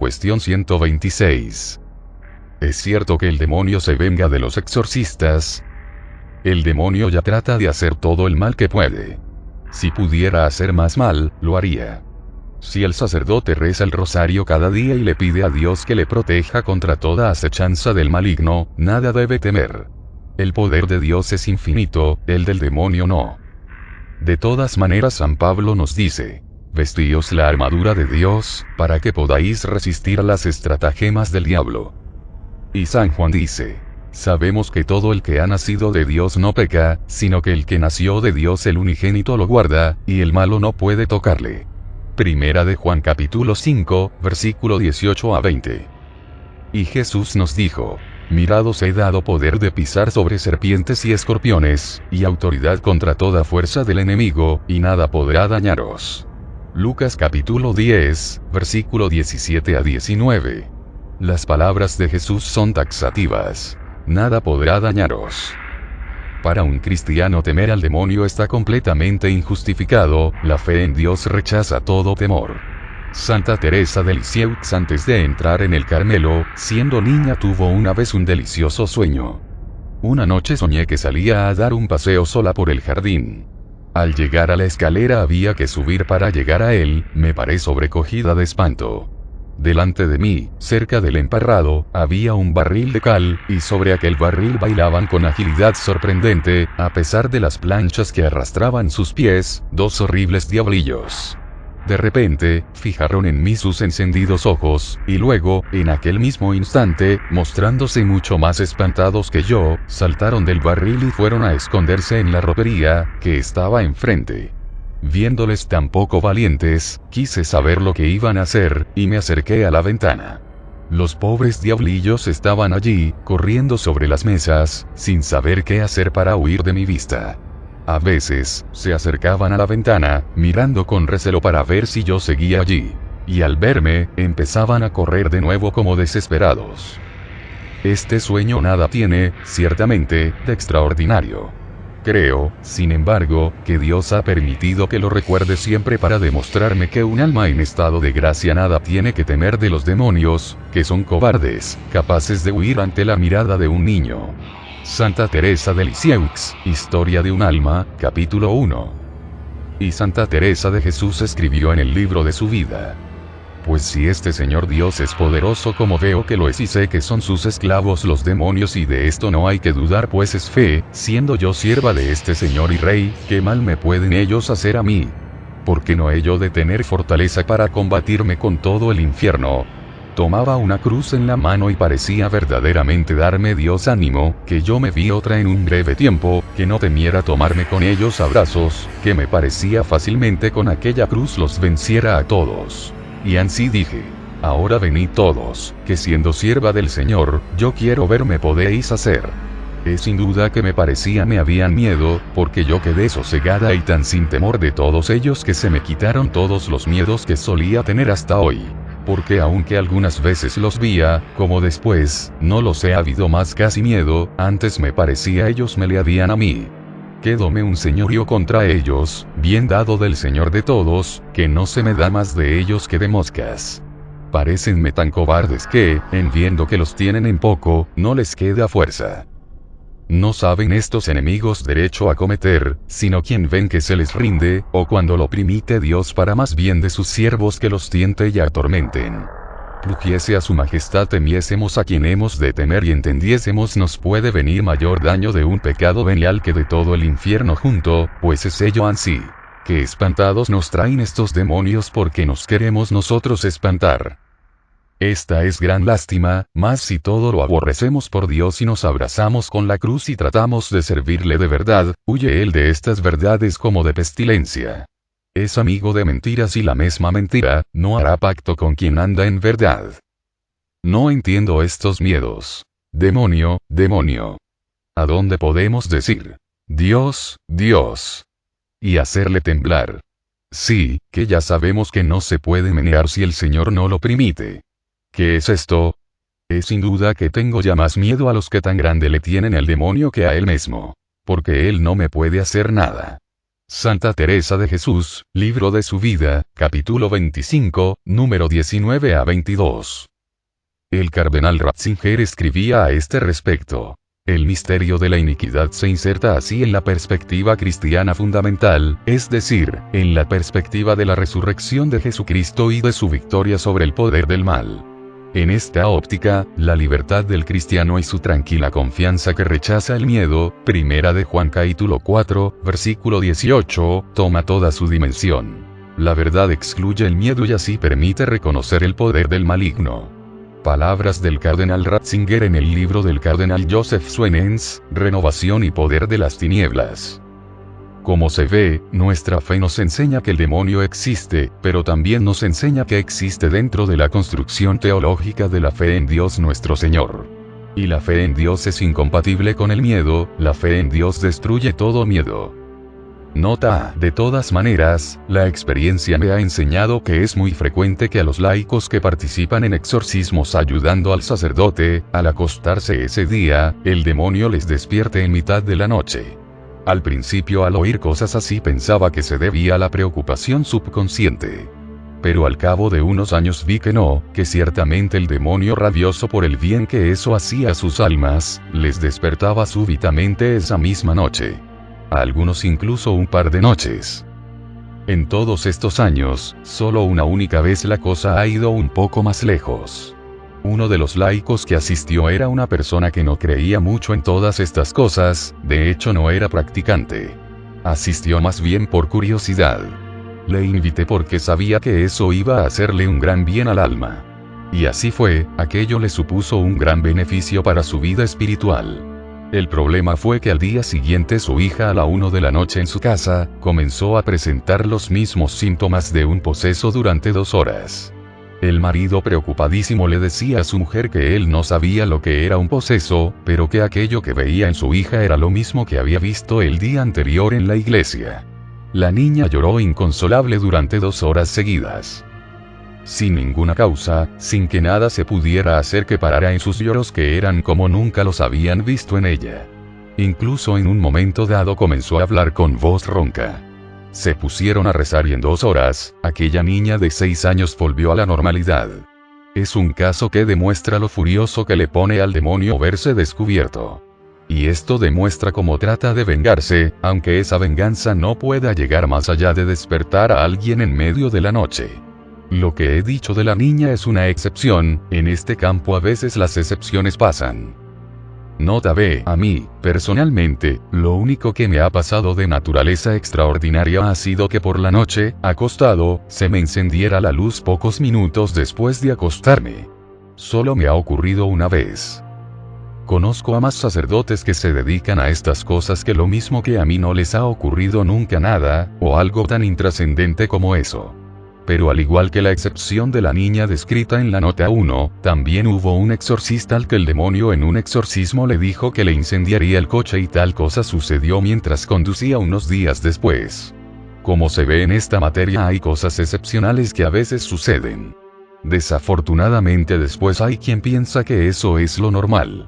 Cuestión 126. ¿Es cierto que el demonio se venga de los exorcistas? El demonio ya trata de hacer todo el mal que puede. Si pudiera hacer más mal, lo haría. Si el sacerdote reza el rosario cada día y le pide a Dios que le proteja contra toda acechanza del maligno, nada debe temer. El poder de Dios es infinito, el del demonio no. De todas maneras, San Pablo nos dice: vestíos la armadura de Dios, para que podáis resistir a las estratagemas del diablo. Y San Juan dice: sabemos que todo el que ha nacido de Dios no peca, sino que el que nació de Dios el unigénito lo guarda, y el malo no puede tocarle. Primera de Juan capítulo 5, versículo 18 a 20. Y Jesús nos dijo: mirad, os he dado poder de pisar sobre serpientes y escorpiones, y autoridad contra toda fuerza del enemigo, y nada podrá dañaros. Lucas capítulo 10, versículo 17 a 19. Las palabras de Jesús son taxativas. Nada podrá dañaros. Para un cristiano temer al demonio está completamente injustificado, la fe en Dios rechaza todo temor. Santa Teresa de Lisieux, antes de entrar en el Carmelo, siendo niña, tuvo una vez un delicioso sueño. Una noche soñé que salía a dar un paseo sola por el jardín. Al llegar a la escalera había que subir para llegar a él, me paré sobrecogida de espanto. Delante de mí, cerca del emparrado, había un barril de cal, y sobre aquel barril bailaban con agilidad sorprendente, a pesar de las planchas que arrastraban sus pies, dos horribles diablillos. De repente, fijaron en mí sus encendidos ojos, y luego, en aquel mismo instante, mostrándose mucho más espantados que yo, saltaron del barril y fueron a esconderse en la ropería, que estaba enfrente. Viéndoles tan poco valientes, quise saber lo que iban a hacer, y me acerqué a la ventana. Los pobres diablillos estaban allí, corriendo sobre las mesas, sin saber qué hacer para huir de mi vista. A veces, se acercaban a la ventana, mirando con recelo para ver si yo seguía allí. Y al verme, empezaban a correr de nuevo como desesperados. Este sueño nada tiene, ciertamente, de extraordinario. Creo, sin embargo, que Dios ha permitido que lo recuerde siempre para demostrarme que un alma en estado de gracia nada tiene que temer de los demonios, que son cobardes, capaces de huir ante la mirada de un niño. Santa Teresa de Lisieux, Historia de un alma, capítulo 1. Y Santa Teresa de Jesús escribió en el libro de su vida: pues si este Señor Dios es poderoso como veo que lo es y sé que son sus esclavos los demonios, y de esto no hay que dudar, pues es fe, siendo yo sierva de este Señor y Rey, ¿qué mal me pueden ellos hacer a mí? Porque no he yo de tener fortaleza para combatirme con todo el infierno. Tomaba una cruz en la mano y parecía verdaderamente darme Dios ánimo, que yo me vi otra en un breve tiempo, que no temiera tomarme con ellos a brazos, que me parecía fácilmente con aquella cruz los venciera a todos. Y ansí dije: ahora venid todos, que siendo sierva del Señor, yo quiero ver me podéis hacer. Es sin duda que me parecía me habían miedo, porque yo quedé sosegada y tan sin temor de todos ellos que se me quitaron todos los miedos que solía tener hasta hoy. Porque aunque algunas veces los vía, como después, no los he habido más casi miedo, antes me parecía ellos me le habían a mí. Quedóme un señorío contra ellos, bien dado del Señor de todos, que no se me da más de ellos que de moscas. Parécenme tan cobardes que, en viendo que los tienen en poco, no les queda fuerza. No saben estos enemigos derecho a cometer, sino quien ven que se les rinde, o cuando lo permite Dios para más bien de sus siervos que los tiente y atormenten. Plugiese a su majestad temiésemos a quien hemos de temer y entendiésemos nos puede venir mayor daño de un pecado venial que de todo el infierno junto, pues es ello ansí. Que espantados nos traen estos demonios porque nos queremos nosotros espantar. Esta es gran lástima, mas si todo lo aborrecemos por Dios y nos abrazamos con la cruz y tratamos de servirle de verdad, huye él de estas verdades como de pestilencia. Es amigo de mentiras y la misma mentira, no hará pacto con quien anda en verdad. No entiendo estos miedos. Demonio, demonio. ¿A dónde podemos decir: Dios, Dios? Y hacerle temblar. Sí, que ya sabemos que no se puede menear si el Señor no lo permite. ¿Qué es esto? Es sin duda que tengo ya más miedo a los que tan grande le tienen el demonio que a él mismo. Porque él no me puede hacer nada. Santa Teresa de Jesús, Libro de su vida, capítulo 25, número 19 a 22. El cardenal Ratzinger escribía a este respecto. El misterio de la iniquidad se inserta así en la perspectiva cristiana fundamental, es decir, en la perspectiva de la resurrección de Jesucristo y de su victoria sobre el poder del mal. En esta óptica, la libertad del cristiano y su tranquila confianza que rechaza el miedo, primera de Juan capítulo 4, versículo 18, toma toda su dimensión. La verdad excluye el miedo y así permite reconocer el poder del maligno. Palabras del cardenal Ratzinger en el libro del cardenal Joseph Suenens, Renovación y poder de las tinieblas. Como se ve, nuestra fe nos enseña que el demonio existe, pero también nos enseña que existe dentro de la construcción teológica de la fe en Dios nuestro Señor. Y la fe en Dios es incompatible con el miedo, la fe en Dios destruye todo miedo. Nota, de todas maneras, la experiencia me ha enseñado que es muy frecuente que a los laicos que participan en exorcismos ayudando al sacerdote, al acostarse ese día, el demonio les despierte en mitad de la noche. Al principio al oír cosas así pensaba que se debía a la preocupación subconsciente. Pero al cabo de unos años vi que no, que ciertamente el demonio rabioso por el bien que eso hacía a sus almas, les despertaba súbitamente esa misma noche. A algunos incluso un par de noches. En todos estos años, solo una única vez la cosa ha ido un poco más lejos. Uno de los laicos que asistió era una persona que no creía mucho en todas estas cosas, de hecho no era practicante. Asistió más bien por curiosidad. Le invité porque sabía que eso iba a hacerle un gran bien al alma. Y así fue, aquello le supuso un gran beneficio para su vida espiritual. El problema fue que al día siguiente su hija a la 1 de la noche en su casa, comenzó a presentar los mismos síntomas de un poseso durante 2 horas. El marido preocupadísimo le decía a su mujer que él no sabía lo que era un poseso, pero que aquello que veía en su hija era lo mismo que había visto el día anterior en la iglesia. La niña lloró inconsolable durante 2 horas seguidas. Sin ninguna causa, sin que nada se pudiera hacer que parara en sus lloros que eran como nunca los habían visto en ella. Incluso en un momento dado comenzó a hablar con voz ronca. Se pusieron a rezar y en 2 horas, aquella niña de 6 años volvió a la normalidad. Es un caso que demuestra lo furioso que le pone al demonio verse descubierto. Y esto demuestra cómo trata de vengarse, aunque esa venganza no pueda llegar más allá de despertar a alguien en medio de la noche. Lo que he dicho de la niña es una excepción, en este campo a veces las excepciones pasan. Nota B. A mí, personalmente, lo único que me ha pasado de naturaleza extraordinaria ha sido que por la noche, acostado, se me encendiera la luz pocos minutos después de acostarme. Solo me ha ocurrido una vez. Conozco a más sacerdotes que se dedican a estas cosas que lo mismo que a mí no les ha ocurrido nunca nada, o algo tan intrascendente como eso. Pero al igual que la excepción de la niña descrita en la nota 1, también hubo un exorcista al que el demonio en un exorcismo le dijo que le incendiaría el coche y tal cosa sucedió mientras conducía unos días después. Como se ve en esta materia hay cosas excepcionales que a veces suceden. Desafortunadamente después hay quien piensa que eso es lo normal.